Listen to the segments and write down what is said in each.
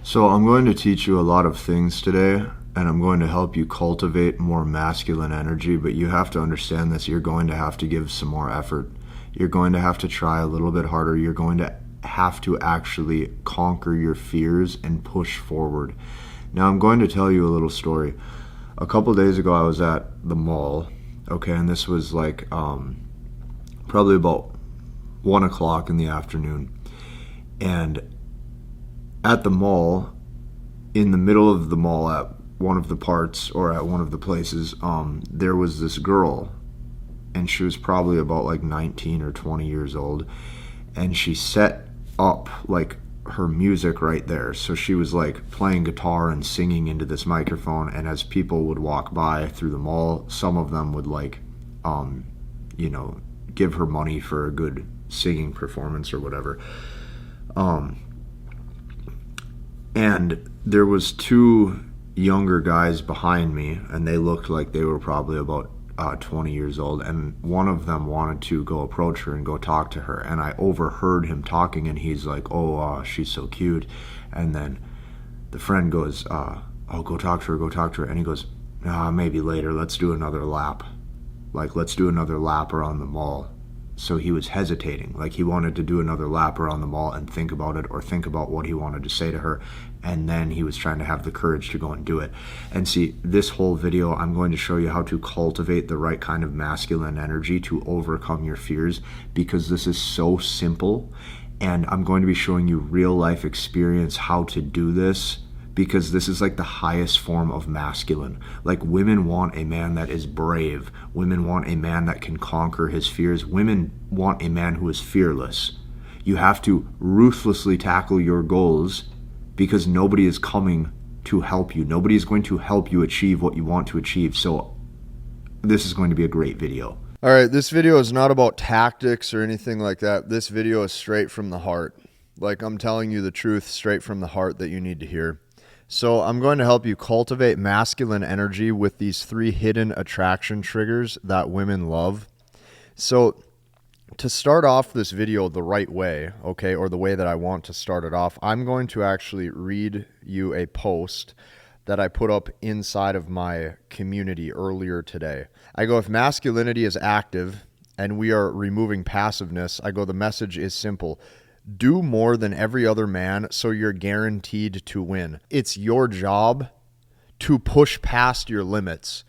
So I'm going to teach you a lot of things today, and I'm going to help you cultivate more masculine energy, but you have to understand this. You're going to have to give some more effort. You're going to have to try a little bit harder. You're going to have to actually conquer your fears and push forward. Now I'm going to tell you a little story. A couple days ago I was at the mall, okay, and this was like probably about 1 o'clock in the afternoon. And at the mall, in the middle of the mall at one of the parts or at one of the places, there was this girl, and she was probably about like 19 or 20 years old, and she set up like her music right there. So she was like playing guitar and singing into this microphone, and as people would walk by through the mall, some of them would like give her money for a good singing performance or whatever. And there was two younger guys behind me, and they looked like they were probably about 20 years old, and one of them wanted to go approach her and go talk to her, and I overheard him talking, and he's like, she's so cute. And then the friend goes, go talk to her, and he goes, maybe later, let's do another lap. Let's do another lap around the mall. So he was hesitating, like he wanted to do another lap around the mall and think about it, or think about what he wanted to say to her, and then he was trying to have the courage to go and do it. And see, this whole video, I'm going to show you how to cultivate the right kind of masculine energy to overcome your fears, because this is so simple, and I'm going to be showing you real life experience how to do this, because this is like the highest form of masculine. Like, women want a man that is brave. Women want a man that can conquer his fears. Women want a man who is fearless. You have to ruthlessly tackle your goals, because nobody is coming to help you. Nobody is going to help you achieve what you want to achieve. So this is going to be a great video. All right, this video is not about tactics or anything like that. This video is straight from the heart. Like, I'm telling you the truth straight from the heart that you need to hear. So I'm going to help you cultivate masculine energy with these 3 hidden attraction triggers that women love. So to start off this video the right way, okay, or the way that I want to start it off, I'm going to actually read you a post that I put up inside of my community earlier today. I go, if masculinity is active and we are removing passiveness, I go, the message is simple. Do more than every other man, so you're guaranteed to win. It's your job to push past your limits.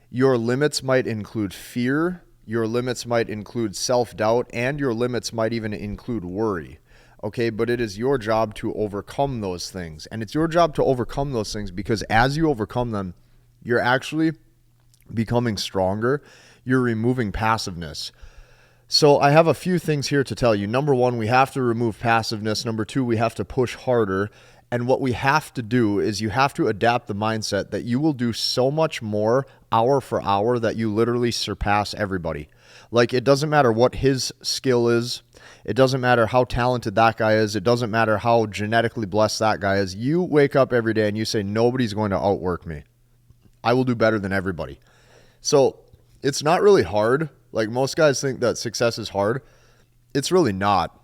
Your limits might include fear, your limits might include self-doubt, and your limits might even include worry. Okay, but it is your job to overcome those things. And it's your job to overcome those things, because as you overcome them, you're actually becoming stronger. You're removing passiveness. So I have a few things here to tell you. Number 1, we have to remove passiveness. Number 2, we have to push harder. And what we have to do is you have to adapt the mindset that you will do so much more hour for hour that you literally surpass everybody. Like, it doesn't matter what his skill is. It doesn't matter how talented that guy is. It doesn't matter how genetically blessed that guy is. You wake up every day and you say, nobody's going to outwork me. I will do better than everybody. So it's not really hard. Like, most guys think that success is hard. It's really not.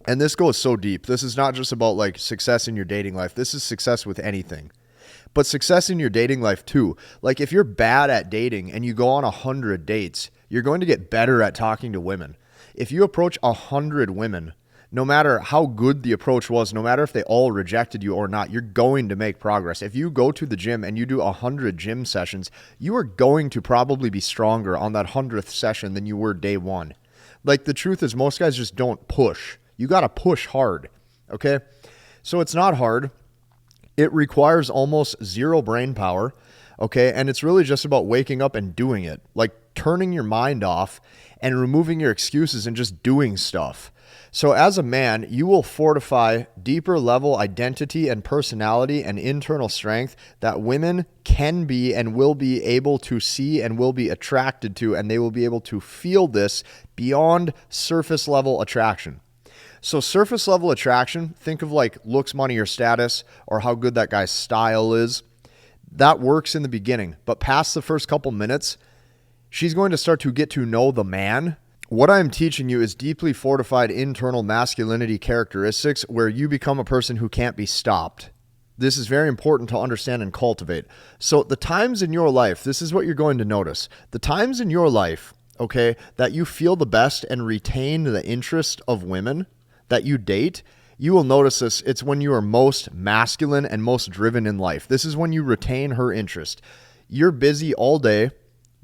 And this goes so deep. This is not just about like success in your dating life. This is success with anything. But success in your dating life too. Like, if you're bad at dating and you go on 100 dates, you're going to get better at talking to women. If you approach 100 women, no matter how good the approach was, no matter if they all rejected you or not, you're going to make progress. If you go to the gym and you do 100 gym sessions, you are going to probably be stronger on that 100th session than you were day 1. Like, the truth is, most guys just don't push. You got to push hard, okay? So it's not hard. It requires almost zero brain power, okay? And it's really just about waking up and doing it, like turning your mind off and removing your excuses and just doing stuff. So as a man, you will fortify deeper level identity and personality and internal strength that women can be and will be able to see and will be attracted to, and they will be able to feel this beyond surface level attraction. So surface level attraction, think of like looks, money, or status, or how good that guy's style is. That works in the beginning, but past the first couple minutes, she's going to start to get to know the man. What I'm teaching you is deeply fortified internal masculinity characteristics where you become a person who can't be stopped. This is very important to understand and cultivate. So the times in your life, this is what you're going to notice. The times in your life, okay, that you feel the best and retain the interest of women that you date, you will notice this. It's when you are most masculine and most driven in life. This is when you retain her interest. You're busy all day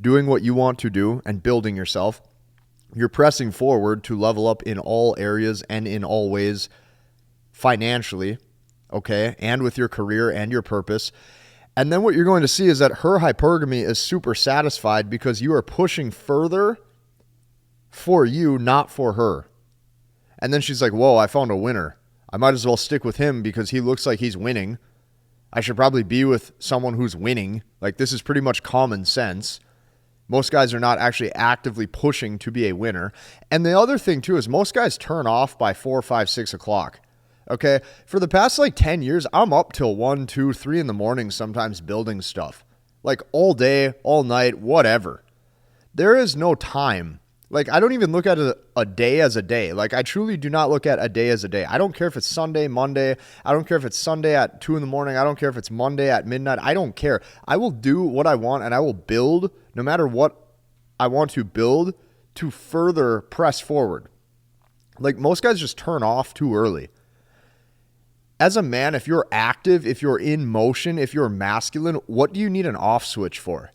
doing what you want to do and building yourself. You're pressing forward to level up in all areas and in all ways financially, okay, and with your career and your purpose. And then what you're going to see is that her hypergamy is super satisfied because you are pushing further for you, not for her. And then she's like, whoa, I found a winner. I might as well stick with him because he looks like he's winning. I should probably be with someone who's winning. Like, this is pretty much common sense. Most guys are not actually actively pushing to be a winner. And the other thing too is most guys turn off by 4, 5, 6 o'clock. Okay. For the past 10 years, I'm up till 1, 2, 3 in the morning, sometimes building stuff like all day, all night, whatever. There is no time. I don't even look at a day as a day. I truly do not look at a day as a day. I don't care if it's Sunday, Monday. I don't care if it's Sunday at 2 in the morning. I don't care if it's Monday at midnight. I don't care. I will do what I want and I will build no matter what I want to build to further press forward. Most guys just turn off too early. As a man, if you're active, if you're in motion, if you're masculine, what do you need an off switch for?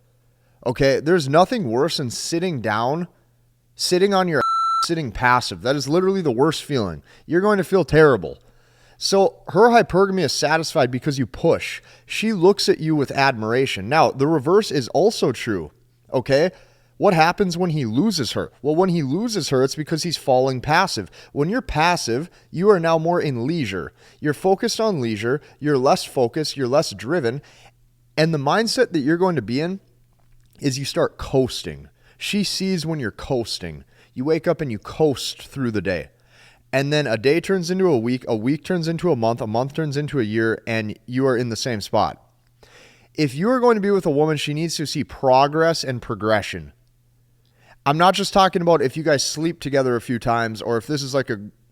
Okay, there's nothing worse than sitting down, sitting on your sitting passive. That is literally the worst feeling. You're going to feel terrible. So her hypergamy is satisfied because you push. She looks at you with admiration. Now, the reverse is also true. Okay? What happens when he loses her? Well, when he loses her, it's because he's falling passive. When you're passive, you are now more in leisure. You're focused on leisure. You're less focused. You're less driven. And the mindset that you're going to be in is you start coasting. She sees when you're coasting. You wake up and you coast through the day. And then a day turns into a week turns into a month turns into a year, and you are in the same spot. If you are going to be with a woman, she needs to see progress and progression. I'm not just talking about if you guys sleep together a few times or if this is a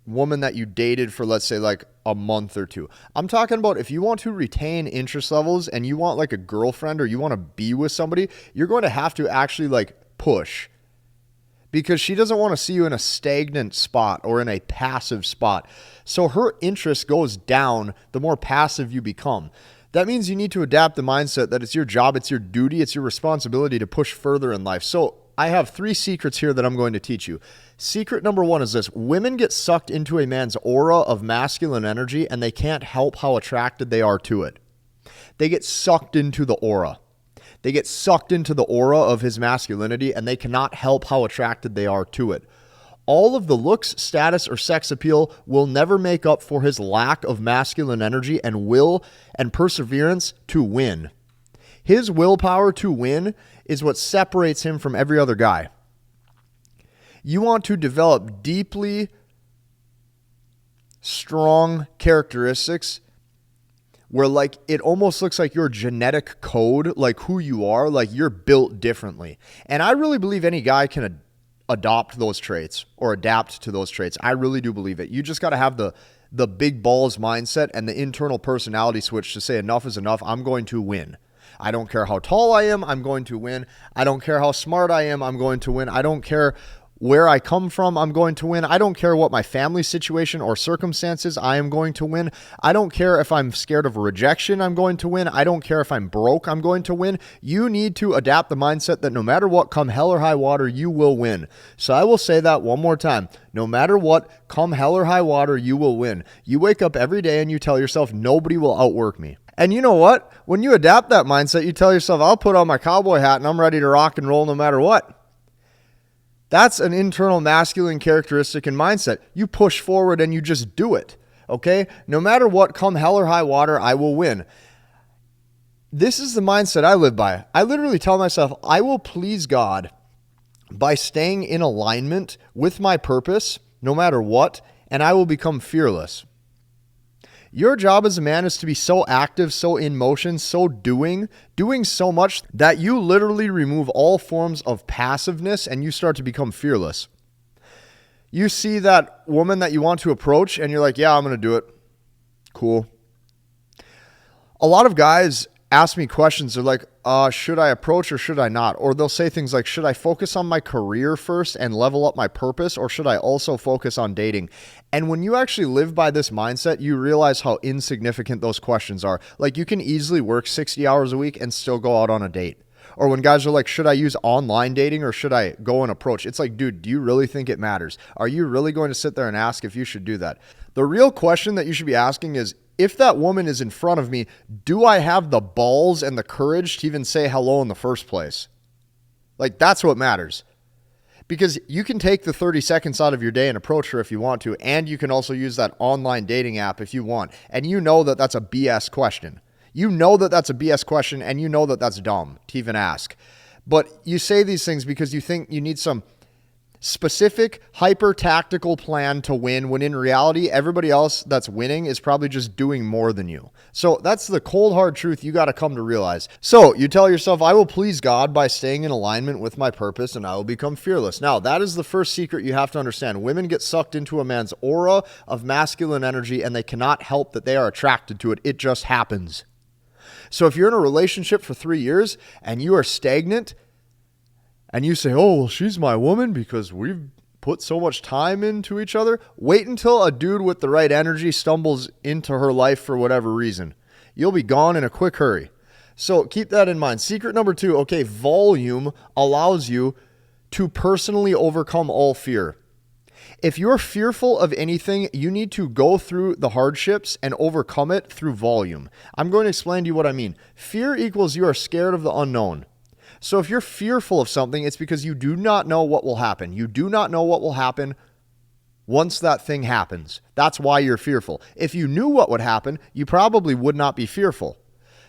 woman that you dated for, let's say, a month or two. I'm talking about if you want to retain interest levels and you want a girlfriend or you want to be with somebody, you're going to have to actually push. Because she doesn't want to see you in a stagnant spot or in a passive spot. So her interest goes down the more passive you become. That means you need to adapt the mindset that it's your job, it's your duty, it's your responsibility to push further in life. So I have 3 secrets here that I'm going to teach you. Secret number 1 is this. Women get sucked into a man's aura of masculine energy and they can't help how attracted they are to it. They get sucked into the aura. They get sucked into the aura of his masculinity and they cannot help how attracted they are to it. All of the looks, status, or sex appeal will never make up for his lack of masculine energy and will and perseverance to win. His willpower to win is what separates him from every other guy. You want to develop deeply strong characteristics where it almost looks like your genetic code, who you are, you're built differently. And I really believe any guy can adopt those traits or adapt to those traits. I really do believe it. You just got to have the big balls mindset and the internal personality switch to say enough is enough. I'm going to win. I don't care how tall I am, I'm going to win. I don't care how smart I am, I'm going to win. I don't care where I come from, I'm going to win. I don't care what my family situation or circumstances, I am going to win. I don't care if I'm scared of rejection, I'm going to win. I don't care if I'm broke, I'm going to win. You need to adapt the mindset that no matter what, come hell or high water, you will win. So I will say that one more time. No matter what, come hell or high water, you will win. You wake up every day and you tell yourself, nobody will outwork me. And you know what? When you adapt that mindset, you tell yourself, I'll put on my cowboy hat and I'm ready to rock and roll no matter what. That's an internal masculine characteristic and mindset. You push forward and you just do it. Okay? No matter what, come hell or high water, I will win. This is the mindset I live by. I literally tell myself, I will please God by staying in alignment with my purpose no matter what, and I will become fearless. Your job as a man is to be so active, so in motion, so doing so much that you literally remove all forms of passiveness and you start to become fearless. You see that woman that you want to approach and you're like, yeah, I'm going to do it. Cool. A lot of guys ask me questions. They're like, should I approach or should I not? Or they'll say things like, should I focus on my career first and level up my purpose, or should I also focus on dating? And when you actually live by this mindset, you realize how insignificant those questions are. Like, you can easily work 60 hours a week and still go out on a date. Or when guys are like, should I use online dating or should I go and approach? It's like, dude, do you really think it matters? Are you really going to sit there and ask if you should do that? The real question that you should be asking is, if that woman is in front of me, do I have the balls and the courage to even say hello in the first place? Like, that's what matters. Because you can take the 30 seconds out of your day and approach her if you want to, and you can also use that online dating app if you want. And you know that that's a BS question. You know that that's a BS question, and you know that that's dumb to even ask. But you say these things because you think you need some specific, hyper-tactical plan to win, when in reality, everybody else that's winning is probably just doing more than you. So that's the cold, hard truth you got to come to realize. So you tell yourself, I will please God by staying in alignment with my purpose, and I will become fearless. Now, that is the first secret you have to understand. Women get sucked into a man's aura of masculine energy, and they cannot help that they are attracted to it. It just happens. So if you're in a relationship for 3 years and you are stagnant, and you say, oh, well, she's my woman because we've put so much time into each other, wait until a dude with the right energy stumbles into her life for whatever reason. You'll be gone in a quick hurry. So keep that in mind. Secret number 2, okay, volume allows you to personally overcome all fear. If you're fearful of anything, you need to go through the hardships and overcome it through volume. I'm going to explain to you what I mean. Fear equals you are scared of the unknown. So if you're fearful of something, it's because you do not know what will happen. You do not know what will happen once that thing happens. That's why you're fearful. If you knew what would happen, you probably would not be fearful.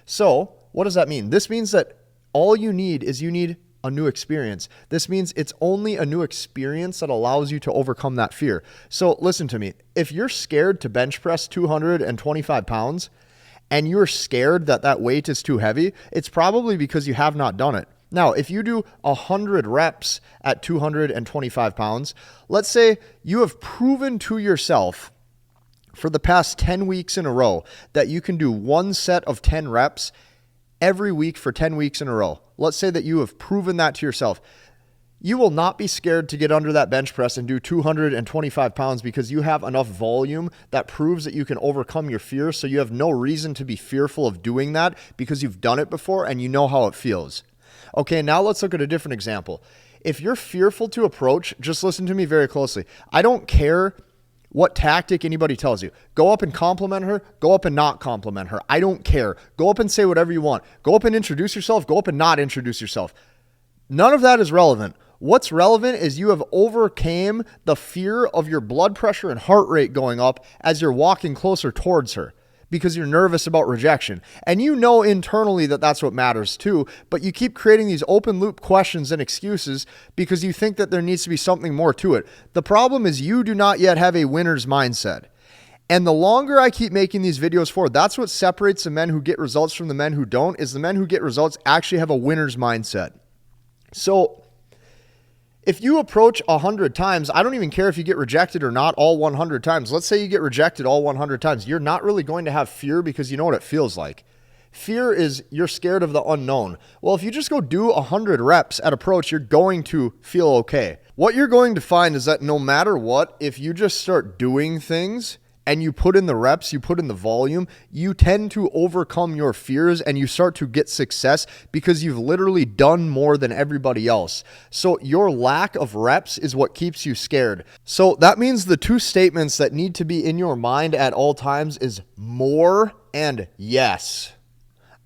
So what does that mean? This means that all you need is you need a new experience. This means it's only a new experience that allows you to overcome that fear. So listen to me. If you're scared to bench press 225 pounds and you're scared that that weight is too heavy, it's probably because you have not done it. Now, if you do 100 reps at 225 pounds, let's say you have proven to yourself for the past 10 weeks in a row that you can do one set of 10 reps every week for 10 weeks in a row. Let's say that you have proven that to yourself. You will not be scared to get under that bench press and do 225 pounds because you have enough volume that proves that you can overcome your fear. So you have no reason to be fearful of doing that because you've done it before and you know how it feels. Okay, now let's look at a different example. If you're fearful to approach, just listen to me very closely. I don't care what tactic anybody tells you. Go up and compliment her. Go up and not compliment her. I don't care. Go up and say whatever you want. Go up and introduce yourself. Go up and not introduce yourself. None of that is relevant. What's relevant is you have overcame the fear of your blood pressure and heart rate going up as you're walking closer towards her because you're nervous about rejection. And you know internally that that's what matters too, but you keep creating these open loop questions and excuses because you think that there needs to be something more to it. The problem is you do not yet have a winner's mindset. And the longer I keep making these videos for, that's what separates the men who get results from the men who don't, is the men who get results actually have a winner's mindset. So if you approach 100 times, I don't even care if you get rejected or not all 100 times. Let's say you get rejected all 100 times. You're not really going to have fear because you know what it feels like. Fear is you're scared of the unknown. Well, if you just go do 100 reps at approach, you're going to feel okay. What you're going to find is that no matter what, if you just start doing things and you put in the reps, you put in the volume, you tend to overcome your fears and you start to get success because you've literally done more than everybody else. So your lack of reps is what keeps you scared. So that means the two statements that need to be in your mind at all times is more and yes.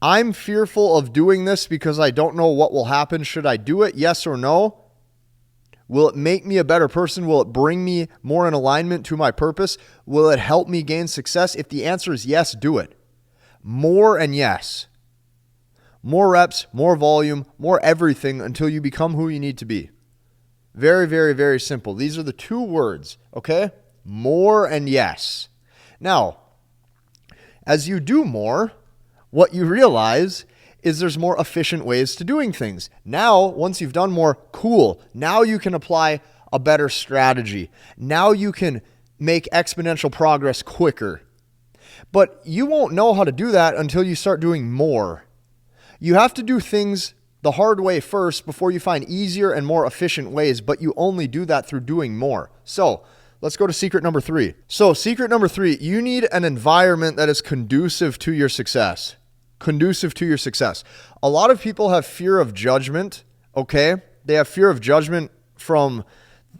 I'm fearful of doing this because I don't know what will happen. Should I do it? Yes or no? Will it make me a better person? Will it bring me more in alignment to my purpose? Will it help me gain success? If the answer is yes, do it. More and yes. More reps, more volume, more everything until you become who you need to be. Very, very, very simple. These are the two words, okay? More and yes. Now, as you do more, what you realize is there's more efficient ways to doing things. Now, once you've done more, cool. Now you can apply a better strategy. Now you can make exponential progress quicker. But you won't know how to do that until you start doing more. You have to do things the hard way first before you find easier and more efficient ways, but you only do that through doing more. So let's go to secret number 3. So secret number 3, you need an environment that is conducive to your success. Conducive to your success. A lot of people have fear of judgment, okay? They have fear of judgment from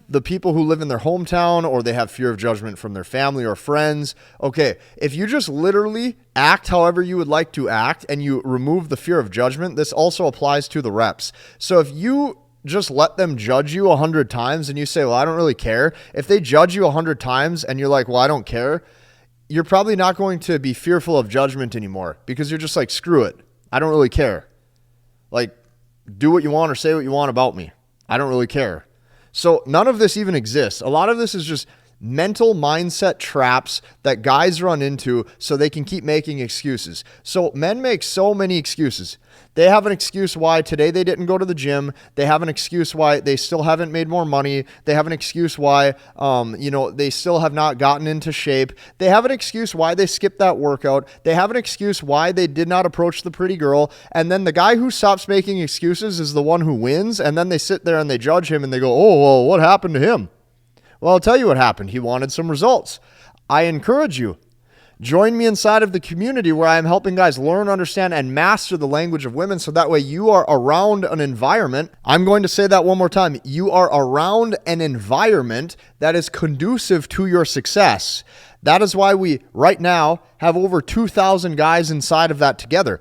the people who live in their hometown, or they have fear of judgment from their family or friends. Okay, if you just literally act however you would like to act and you remove the fear of judgment, this also applies to the reps. So if you just let them judge you 100 times and you say, well, I don't really care. If they judge you 100 times and you're like, well, I don't care, you're probably not going to be fearful of judgment anymore because you're just like, screw it. I don't really care. Like, do what you want or say what you want about me. I don't really care. So none of this even exists. A lot of this is just mental mindset traps that guys run into so they can keep making excuses. So men make so many excuses. They have an excuse why today they didn't go to the gym. They have an excuse why they still haven't made more money. They have an excuse why, they still have not gotten into shape. They have an excuse why they skipped that workout. They have an excuse why they did not approach the pretty girl. And then the guy who stops making excuses is the one who wins. And then they sit there and they judge him and they go, oh, well, what happened to him? Well, I'll tell you what happened. He wanted some results. I encourage you. Join me inside of the community where I'm helping guys learn, understand, and master the language of women so that way you are around an environment. I'm going to say that one more time. You are around an environment that is conducive to your success. That is why we, right now, have over 2,000 guys inside of that together.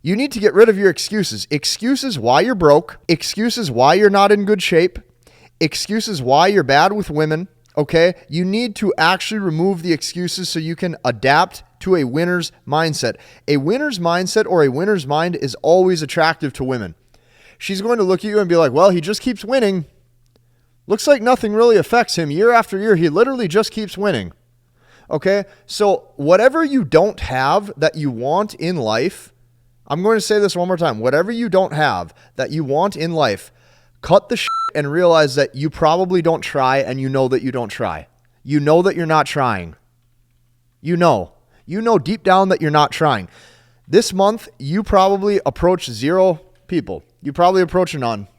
You need to get rid of your excuses. Excuses why you're broke. Excuses why you're not in good shape. Excuses why you're bad with women. Okay, you need to actually remove the excuses so you can adapt to a winner's mindset. A winner's mindset or a winner's mind is always attractive to women. She's going to look at you and be like, well, he just keeps winning. Looks like nothing really affects him year after year. He literally just keeps winning. Okay, so whatever you don't have that you want in life, I'm going to say this one more time. Whatever you don't have that you want in life, cut the shit and realize that you probably don't try, and you know that you don't try. You know that you're not trying. You know deep down that you're not trying. This month, you probably approach 0 people. You probably approach none.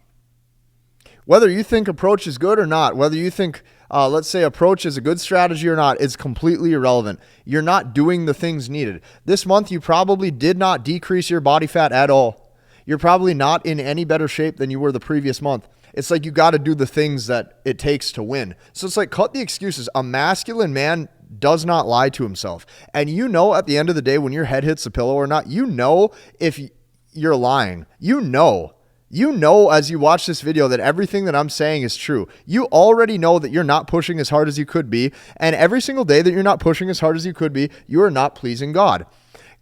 Whether you think approach is good or not, whether you think, let's say approach is a good strategy or not, is completely irrelevant. You're not doing the things needed. This month, you probably did not decrease your body fat at all. You're probably not in any better shape than you were the previous month. It's like you got to do the things that it takes to win. So it's like, cut the excuses. A masculine man does not lie to himself. And you know at the end of the day when your head hits the pillow or not, you know if you're lying. You know as you watch this video that everything that I'm saying is true. You already know that you're not pushing as hard as you could be. And every single day that you're not pushing as hard as you could be, you are not pleasing God.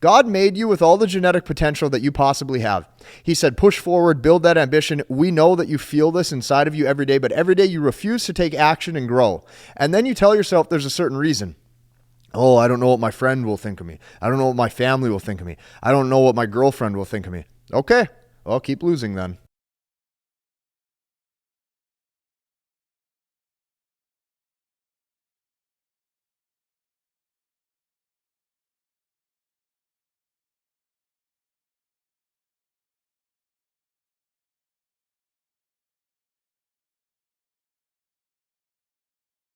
God made you with all the genetic potential that you possibly have. He said, push forward, build that ambition. We know that you feel this inside of you every day, but every day you refuse to take action and grow. And then you tell yourself there's a certain reason. Oh, I don't know what my friend will think of me. I don't know what my family will think of me. I don't know what my girlfriend will think of me. Okay, well, keep losing then.